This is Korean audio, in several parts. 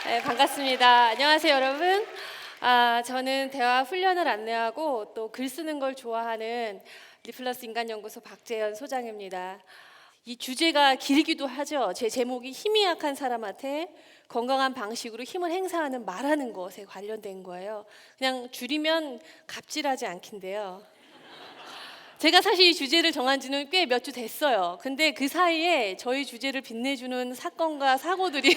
네, 반갑습니다. 안녕하세요, 여러분. 저는 대화 훈련을 안내하고 또 글 쓰는 걸 좋아하는 리플러스 인간연구소 박재현 소장입니다. 이 주제가 길기도 하죠. 제 제목이 힘이 약한 사람한테 건강한 방식으로 힘을 행사하는 말하는 것에 관련된 거예요. 그냥 줄이면 갑질하지 않긴데요. 제가 사실 이 주제를 정한 지는 꽤 몇 주 됐어요. 근데 그 사이에 저희 주제를 빛내주는 사건과 사고들이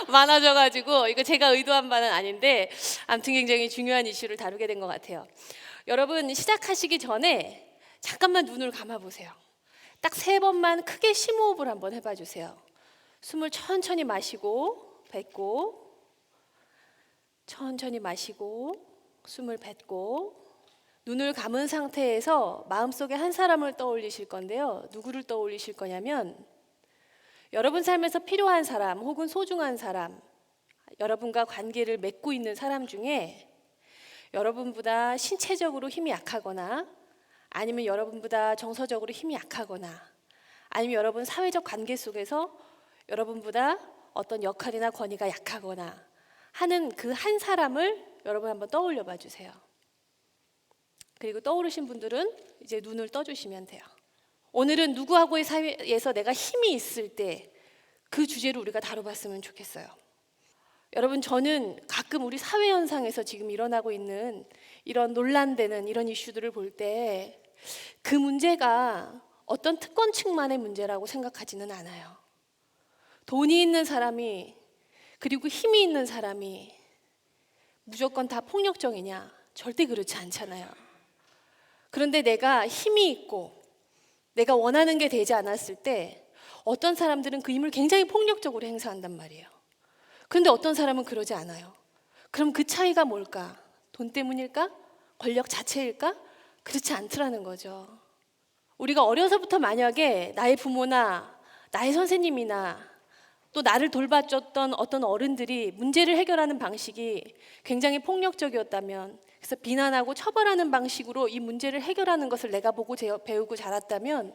많아져가지고 이거 제가 의도한 바는 아닌데 아무튼 굉장히 중요한 이슈를 다루게 된 것 같아요. 여러분, 시작하시기 전에 잠깐만 눈을 감아보세요. 딱 3번만 크게 심호흡을 한번 해봐 주세요. 숨을 천천히 마시고 뱉고, 천천히 마시고 숨을 뱉고, 눈을 감은 상태에서 마음속에 한 사람을 떠올리실 건데요. 누구를 떠올리실 거냐면 여러분 삶에서 필요한 사람 혹은 소중한 사람, 여러분과 관계를 맺고 있는 사람 중에 여러분보다 신체적으로 힘이 약하거나, 아니면 여러분보다 정서적으로 힘이 약하거나, 아니면 여러분 사회적 관계 속에서 여러분보다 어떤 역할이나 권위가 약하거나 하는 그 한 사람을 여러분 한번 떠올려 봐 주세요. 그리고 떠오르신 분들은 이제 눈을 떠주시면 돼요. 오늘은 누구하고의 사이에서 내가 힘이 있을 때 그 주제를 우리가 다뤄봤으면 좋겠어요. 여러분, 저는 가끔 우리 사회 현상에서 지금 일어나고 있는 이런 논란되는 이런 이슈들을 볼 때 그 문제가 어떤 특권층만의 문제라고 생각하지는 않아요. 돈이 있는 사람이, 그리고 힘이 있는 사람이 무조건 다 폭력적이냐? 절대 그렇지 않잖아요. 그런데 내가 힘이 있고 내가 원하는 게 되지 않았을 때 어떤 사람들은 그 힘을 굉장히 폭력적으로 행사한단 말이에요. 그런데 어떤 사람은 그러지 않아요. 그럼 그 차이가 뭘까? 돈 때문일까? 권력 자체일까? 그렇지 않더라는 거죠. 우리가 어려서부터 만약에 나의 부모나 나의 선생님이나 또 나를 돌봐줬던 어떤 어른들이 문제를 해결하는 방식이 굉장히 폭력적이었다면, 그래서 비난하고 처벌하는 방식으로 이 문제를 해결하는 것을 내가 보고 배우고 자랐다면,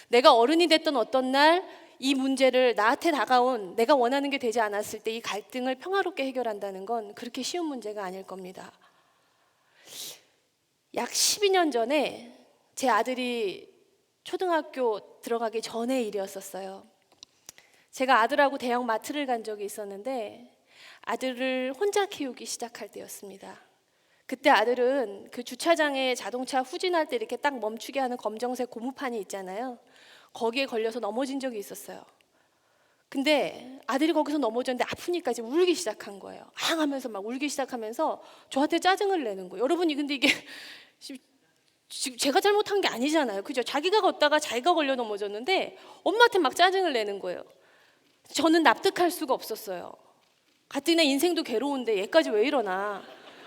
내가 어른이 됐던 어떤 날 이 문제를 나한테 다가온 내가 원하는 게 되지 않았을 때 이 갈등을 평화롭게 해결한다는 건 그렇게 쉬운 문제가 아닐 겁니다. 약 12년 전에 제 아들이 초등학교 들어가기 전의 일이었었어요. 제가 아들하고 대형 마트를 간 적이 있었는데 아들을 혼자 키우기 시작할 때였습니다. 그때 아들은 그 주차장에 자동차 후진할 때 이렇게 딱 멈추게 하는 검정색 고무판이 있잖아요. 거기에 걸려서 넘어진 적이 있었어요. 근데 아들이 거기서 넘어졌는데 아프니까 이제 울기 시작한 거예요. 앙 하면서 막 울기 시작하면서 저한테 짜증을 내는 거예요. 여러분이 근데 이게 지금 제가 잘못한 게 아니잖아요. 그죠? 자기가 걷다가 자기가 걸려 넘어졌는데 엄마한테 막 짜증을 내는 거예요. 저는 납득할 수가 없었어요. 같은 애 인생도 괴로운데 얘까지 왜 이러나.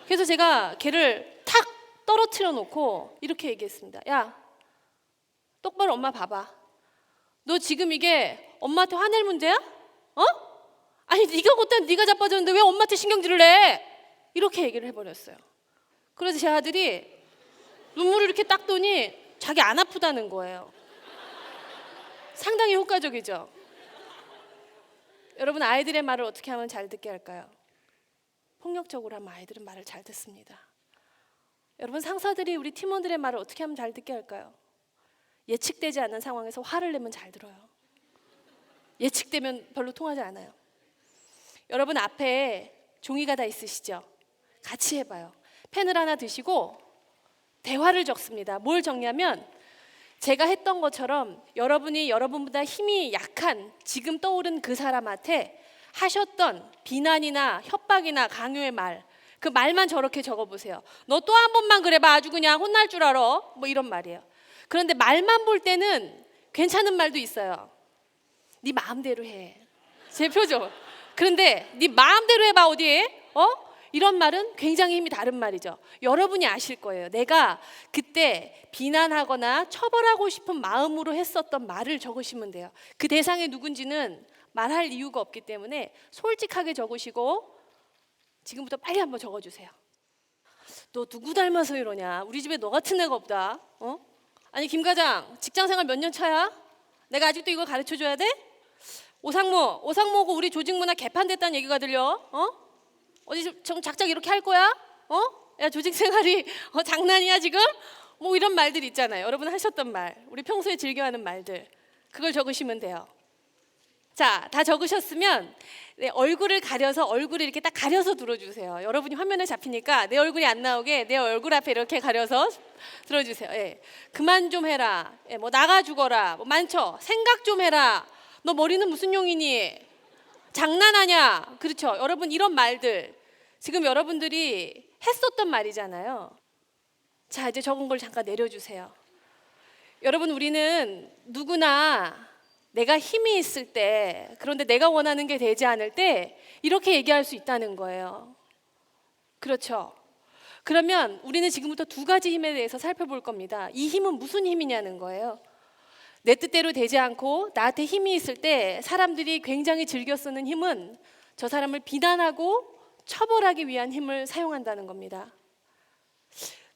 그래서 제가 걔를 탁 떨어뜨려 놓고 이렇게 얘기했습니다. 야, 똑바로 엄마 봐봐. 너 지금 이게 엄마한테 화낼 문제야? 어? 아니 네가 걷다 네가 자빠졌는데 왜 엄마한테 신경질을 내? 이렇게 얘기를 해버렸어요. 그래서 제 아들이 눈물을 이렇게 닦더니 자기 안 아프다는 거예요. 상당히 효과적이죠. 여러분, 아이들의 말을 어떻게 하면 잘 듣게 할까요? 폭력적으로 하면 아이들은 말을 잘 듣습니다. 여러분, 상사들이 우리 팀원들의 말을 어떻게 하면 잘 듣게 할까요? 예측되지 않는 상황에서 화를 내면 잘 들어요. 예측되면 별로 통하지 않아요. 여러분, 앞에 종이가 다 있으시죠? 같이 해봐요. 펜을 하나 드시고 대화를 적습니다. 뭘 적냐면 제가 했던 것처럼 여러분이 여러분보다 힘이 약한 지금 떠오른 그 사람한테 하셨던 비난이나 협박이나 강요의 말, 그 말만 저렇게 적어보세요. 너 또 한 번만 그래봐 아주 그냥 혼날 줄 알아. 뭐 이런 말이에요. 그런데 말만 볼 때는 괜찮은 말도 있어요. 네 마음대로 해. 제 표정. 그런데 네 마음대로 해봐 어디에? 이런 말은 굉장히 힘이 다른 말이죠. 여러분이 아실 거예요. 내가 그때 비난하거나 처벌하고 싶은 마음으로 했었던 말을 적으시면 돼요. 그 대상이 누군지는 말할 이유가 없기 때문에 솔직하게 적으시고 지금부터 빨리 한번 적어주세요. 너 누구 닮아서 이러냐? 우리 집에 너 같은 애가 없다. 아니 김 과장, 직장생활 몇 년 차야? 내가 아직도 이걸 가르쳐줘야 돼? 오상모고 우리 조직 문화 개판됐다는 얘기가 들려. 어디 좀 작작 이렇게 할 거야? 야, 조직 생활이 장난이야 지금? 뭐 이런 말들 있잖아요. 여러분 하셨던 말, 우리 평소에 즐겨하는 말들, 그걸 적으시면 돼요. 자, 다 적으셨으면 네, 얼굴을 가려서 얼굴을 이렇게 딱 가려서 들어주세요. 여러분이 화면에 잡히니까 내 얼굴이 안 나오게 내 얼굴 앞에 이렇게 가려서 들어주세요. 예. 그만 좀 해라. 예, 뭐 나가 죽어라. 뭐 많죠. 생각 좀 해라. 너 머리는 무슨 용이니? 장난하냐? 그렇죠. 여러분 이런 말들 지금 여러분들이 했었던 말이잖아요. 자, 이제 적은 걸 잠깐 내려주세요. 여러분 우리는 누구나 내가 힘이 있을 때, 그런데 내가 원하는 게 되지 않을 때 이렇게 얘기할 수 있다는 거예요. 그렇죠? 그러면 우리는 지금부터 두 가지 힘에 대해서 살펴볼 겁니다. 이 힘은 무슨 힘이냐는 거예요. 내 뜻대로 되지 않고 나한테 힘이 있을 때 사람들이 굉장히 즐겨 쓰는 힘은 저 사람을 비난하고 처벌하기 위한 힘을 사용한다는 겁니다.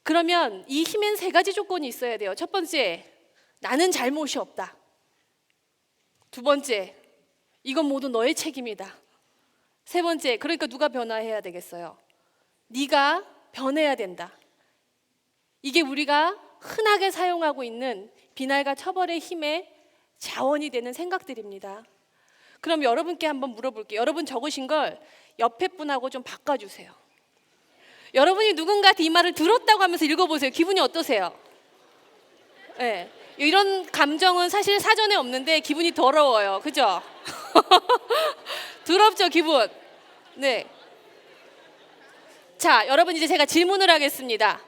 그러면 이 힘엔 세 가지 조건이 있어야 돼요. 첫 번째, 나는 잘못이 없다. 두 번째, 이건 모두 너의 책임이다. 세 번째, 그러니까 누가 변화해야 되겠어요? 네가 변해야 된다. 이게 우리가 흔하게 사용하고 있는 비난과 처벌의 힘의 자원이 되는 생각들입니다. 그럼 여러분께 한번 물어볼게요. 여러분 적으신 걸 옆에 분하고 좀 바꿔주세요. 여러분이 누군가한테 이 말을 들었다고 하면서 읽어보세요. 기분이 어떠세요? 네. 이런 감정은 사실 사전에 없는데 기분이 더러워요. 그죠? 더럽죠, 기분? 네. 자, 여러분 이제 제가 질문을 하겠습니다.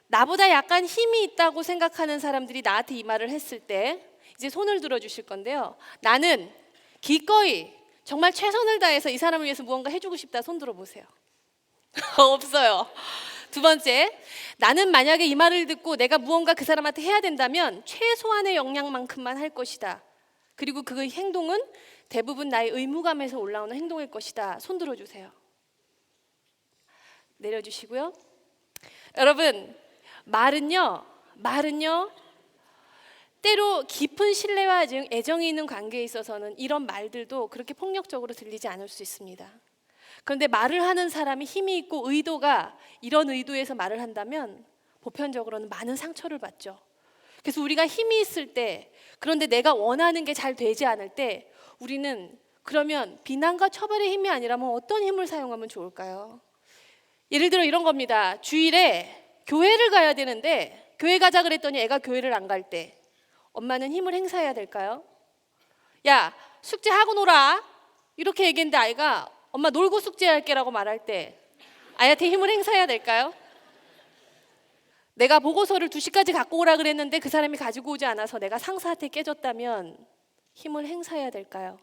나보다 약간 힘이 있다고 생각하는 사람들이 나한테 이 말을 했을 때 이제 손을 들어 주실 건데요. 나는 기꺼이 정말 최선을 다해서 이 사람을 위해서 무언가 해주고 싶다. 손 들어보세요. 없어요. 두 번째, 나는 만약에 이 말을 듣고 내가 무언가 그 사람한테 해야 된다면 최소한의 역량만큼만 할 것이다. 그리고 그 행동은 대부분 나의 의무감에서 올라오는 행동일 것이다. 손 들어주세요. 내려주시고요. 여러분, 말은요 때로 깊은 신뢰와 애정이 있는 관계에 있어서는 이런 말들도 그렇게 폭력적으로 들리지 않을 수 있습니다. 그런데 말을 하는 사람이 힘이 있고 의도가 이런 의도에서 말을 한다면 보편적으로는 많은 상처를 받죠. 그래서 우리가 힘이 있을 때, 그런데 내가 원하는 게 잘 되지 않을 때 우리는 그러면 비난과 처벌의 힘이 아니라면 어떤 힘을 사용하면 좋을까요? 예를 들어 이런 겁니다. 주일에 교회를 가야 되는데 교회 가자 그랬더니 애가 교회를 안 갈 때 엄마는 힘을 행사해야 될까요? 야, 숙제하고 놀아. 이렇게 얘기했는데 아이가 엄마 놀고 숙제할게라고 말할 때 아이한테 힘을 행사해야 될까요? 내가 보고서를 2시까지 갖고 오라 그랬는데 그 사람이 가지고 오지 않아서 내가 상사한테 깨졌다면 힘을 행사해야 될까요?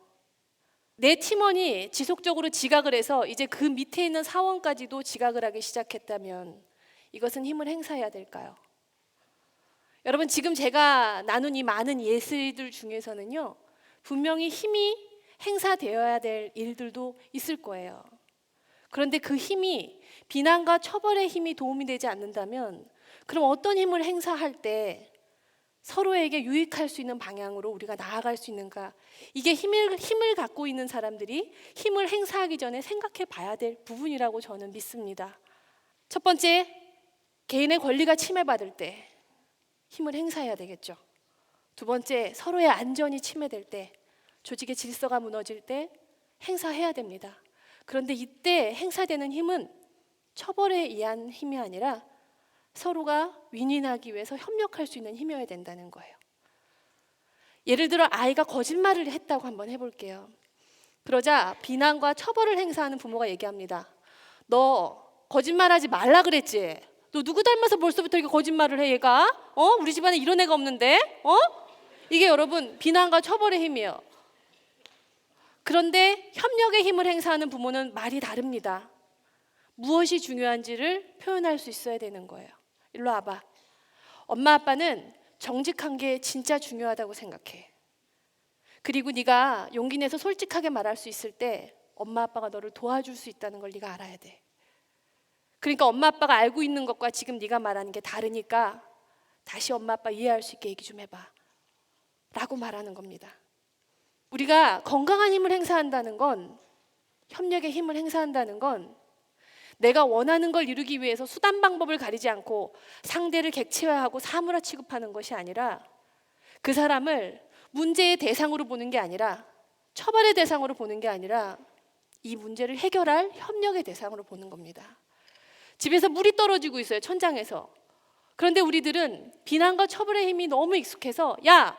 내 팀원이 지속적으로 지각을 해서 이제 그 밑에 있는 사원까지도 지각을 하기 시작했다면 이것은 힘을 행사해야 될까요? 여러분 지금 제가 나눈 이 많은 예시들 중에서는요 분명히 힘이 행사되어야 될 일들도 있을 거예요. 그런데 그 힘이 비난과 처벌의 힘이 도움이 되지 않는다면 그럼 어떤 힘을 행사할 때 서로에게 유익할 수 있는 방향으로 우리가 나아갈 수 있는가? 이게 힘을 갖고 있는 사람들이 힘을 행사하기 전에 생각해 봐야 될 부분이라고 저는 믿습니다. 첫 번째, 개인의 권리가 침해받을 때 힘을 행사해야 되겠죠. 두 번째, 서로의 안전이 침해될 때, 조직의 질서가 무너질 때 행사해야 됩니다. 그런데 이때 행사되는 힘은 처벌에 의한 힘이 아니라 서로가 윈윈하기 위해서 협력할 수 있는 힘이어야 된다는 거예요. 예를 들어 아이가 거짓말을 했다고 한번 해볼게요. 그러자 비난과 처벌을 행사하는 부모가 얘기합니다. 너 거짓말하지 말라 그랬지? 너 누구 닮아서 벌써부터 이렇게 거짓말을 해 얘가? 우리 집안에 이런 애가 없는데? 이게 여러분 비난과 처벌의 힘이에요. 그런데 협력의 힘을 행사하는 부모는 말이 다릅니다. 무엇이 중요한지를 표현할 수 있어야 되는 거예요. 일로 와봐. 엄마 아빠는 정직한 게 진짜 중요하다고 생각해. 그리고 네가 용기 내서 솔직하게 말할 수 있을 때 엄마 아빠가 너를 도와줄 수 있다는 걸 네가 알아야 돼. 그러니까 엄마 아빠가 알고 있는 것과 지금 네가 말하는 게 다르니까 다시 엄마 아빠 이해할 수 있게 얘기 좀 해봐 라고 말하는 겁니다. 우리가 건강한 힘을 행사한다는 건, 협력의 힘을 행사한다는 건 내가 원하는 걸 이루기 위해서 수단 방법을 가리지 않고 상대를 객체화하고 사물화 취급하는 것이 아니라, 그 사람을 문제의 대상으로 보는 게 아니라, 처벌의 대상으로 보는 게 아니라, 이 문제를 해결할 협력의 대상으로 보는 겁니다. 집에서 물이 떨어지고 있어요, 천장에서. 그런데 우리들은 비난과 처벌의 힘이 너무 익숙해서, 야,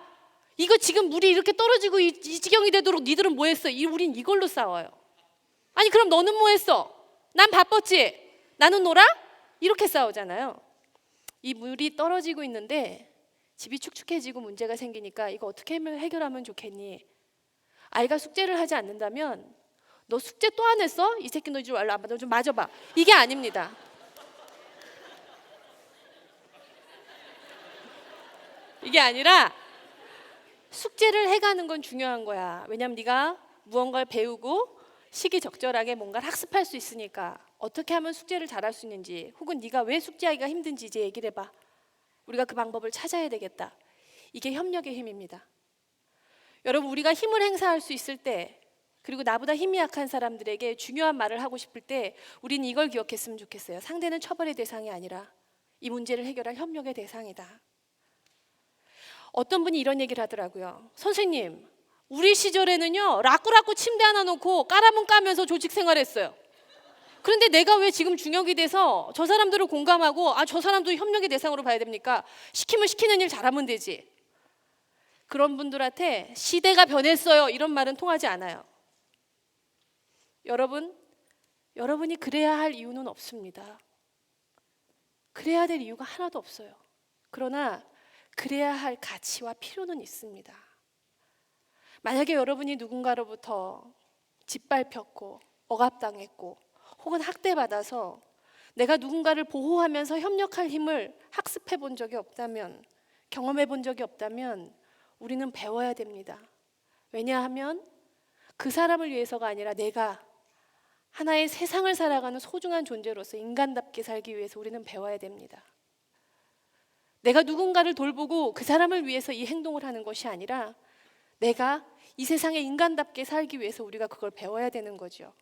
이거 지금 물이 이렇게 떨어지고 이 지경이 되도록 니들은 뭐 했어? 우린 이걸로 싸워요. 아니 그럼 너는 뭐 했어? 난 바빴지? 나는 놀아? 이렇게 싸우잖아요. 이 물이 떨어지고 있는데 집이 축축해지고 문제가 생기니까 이거 어떻게 해결하면 좋겠니? 아이가 숙제를 하지 않는다면, 너 숙제 또 안 했어? 이 새끼 너 이리 와, 너 좀 맞아봐. 이게 아닙니다. 이게 아니라 숙제를 해가는 건 중요한 거야. 왜냐면 네가 무언가를 배우고 시기적절하게 뭔가를 학습할 수 있으니까. 어떻게 하면 숙제를 잘할 수 있는지, 혹은 네가 왜 숙제하기가 힘든지 이제 얘기를 해봐. 우리가 그 방법을 찾아야 되겠다. 이게 협력의 힘입니다. 여러분, 우리가 힘을 행사할 수 있을 때, 그리고 나보다 힘이 약한 사람들에게 중요한 말을 하고 싶을 때 우린 이걸 기억했으면 좋겠어요. 상대는 처벌의 대상이 아니라 이 문제를 해결할 협력의 대상이다. 어떤 분이 이런 얘기를 하더라고요. 선생님, 우리 시절에는요 라꾸라꾸 침대 하나 놓고 까라문 까면서 조직 생활했어요. 그런데 내가 왜 지금 중역이 돼서 저 사람들을 공감하고 저 사람도 협력의 대상으로 봐야 됩니까? 시키면 시키는 일 잘하면 되지. 그런 분들한테 시대가 변했어요 이런 말은 통하지 않아요. 여러분이 그래야 할 이유는 없습니다. 그래야 될 이유가 하나도 없어요. 그러나 그래야 할 가치와 필요는 있습니다. 만약에 여러분이 누군가로부터 짓밟혔고 억압당했고 혹은 학대받아서 내가 누군가를 보호하면서 협력할 힘을 학습해 본 적이 없다면, 경험해 본 적이 없다면 우리는 배워야 됩니다. 왜냐하면 그 사람을 위해서가 아니라 내가 하나의 세상을 살아가는 소중한 존재로서 인간답게 살기 위해서 우리는 배워야 됩니다. 내가 누군가를 돌보고 그 사람을 위해서 이 행동을 하는 것이 아니라 내가 이 세상에 인간답게 살기 위해서 우리가 그걸 배워야 되는 거죠.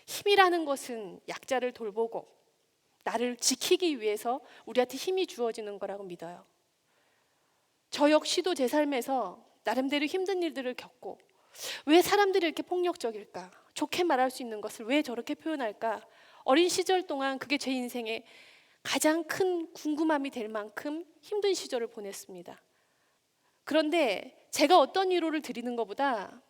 힘이라는 것은 약자를 돌보고 나를 지키기 위해서 우리한테 힘이 주어지는 거라고 믿어요. 저 역시도 제 삶에서 나름대로 힘든 일들을 겪고, 왜 사람들이 이렇게 폭력적일까? 좋게 말할 수 있는 것을 왜 저렇게 표현할까? 어린 시절 동안 그게 제 인생의 가장 큰 궁금함이 될 만큼 힘든 시절을 보냈습니다. 그런데 제가 어떤 위로를 드리는 것보다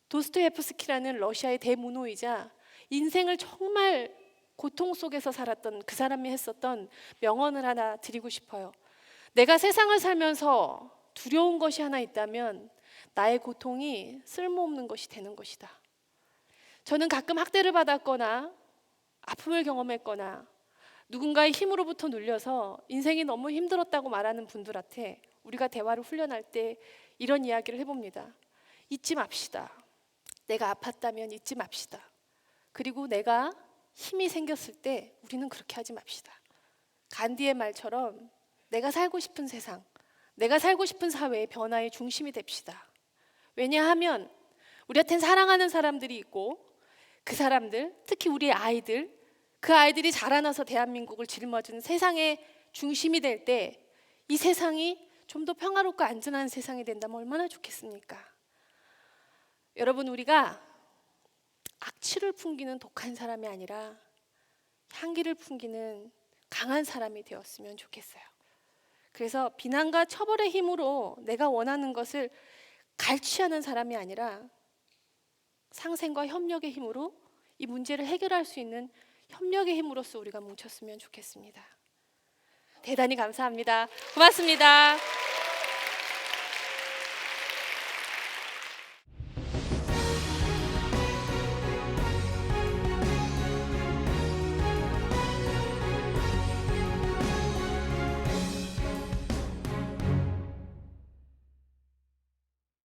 도스토옙스키라는 러시아의 대문호이자 인생을 정말 고통 속에서 살았던 그 사람이 했었던 명언을 하나 드리고 싶어요. 내가 세상을 살면서 두려운 것이 하나 있다면 나의 고통이 쓸모없는 것이 되는 것이다. 저는 가끔 학대를 받았거나 아픔을 경험했거나 누군가의 힘으로부터 눌려서 인생이 너무 힘들었다고 말하는 분들한테 우리가 대화를 훈련할 때 이런 이야기를 해봅니다. 잊지 맙시다. 내가 아팠다면 잊지 맙시다. 그리고 내가 힘이 생겼을 때 우리는 그렇게 하지 맙시다. 간디의 말처럼 내가 살고 싶은 세상, 내가 살고 싶은 사회의 변화의 중심이 됩시다. 왜냐하면 우리한테는 사랑하는 사람들이 있고, 그 사람들, 특히 우리 아이들, 그 아이들이 자라나서 대한민국을 짊어지는 세상의 중심이 될 때 이 세상이 좀 더 평화롭고 안전한 세상이 된다면 얼마나 좋겠습니까? 여러분, 우리가 악취를 풍기는 독한 사람이 아니라 향기를 풍기는 강한 사람이 되었으면 좋겠어요. 그래서 비난과 처벌의 힘으로 내가 원하는 것을 갈취하는 사람이 아니라 상생과 협력의 힘으로 이 문제를 해결할 수 있는 협력의 힘으로써 우리가 뭉쳤으면 좋겠습니다. 대단히 감사합니다. 고맙습니다.